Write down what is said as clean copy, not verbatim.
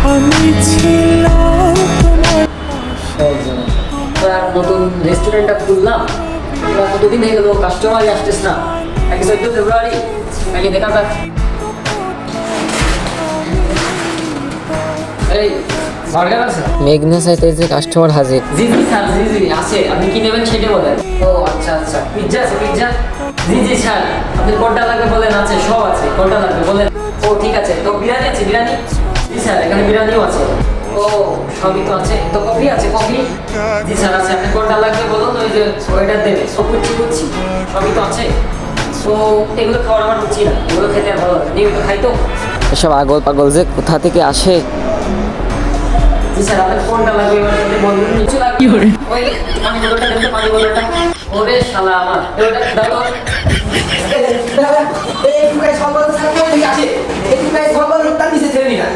আমি ছিলাম তোমার নতুন রেস্টুরেন্টটা খুললাম, এবার কতদিন হয়ে গেল কাস্টমারই আসতেছ না। নাকি 14 ফেব্রুয়ারি নাকি দেখা যাক। এই বার্গার আছে? মেঘনা চাইতেছে কাস্টমার হাজির। জি জি স্যার, জি জি আছে। আপনি কি নেবেন সেটা বলেন। ও আচ্ছা আচ্ছা, পিৎজা আছে? পিৎজা জি জি স্যার, আপনি কোনটা লাগবে বলেন, আছে সব আছে, কোনটা লাগবে বলেন। ও ঠিক আছে, তো বিরিয়ানি আছে? বিরিয়ানি জি স্যার, এখানে বিরিয়ানিও আছে। ও সবই তো আছে। তো কফি আছে? কফি জি স্যার আছে। আপনি কোনটা লাগবে বলুন, ওই যে ওইটা দেবে। ও বুঝছি বুঝছি, সবই তো আছে। তো এগুলো খাওয়ার আমার রুচি না, এগুলো খেতে আর ভালো লাগে, নিয়মিত খাই তো। এসব আগল পাগল যে কোথা থেকে আসে। জি স্যার, আপনার কোনটা লাগবে এবার যদি বলুন। কিছু লাগবে ওই পানি বোতলটা দেন তো, পানি বোতলটা। ওরে শালা আমার, ওটা দাও। এই প্রাইস সম্বন্ধে স্যার কই আছে? এই প্রাইস সম্বন্ধে তার নিচে ছেড়ে দিনা।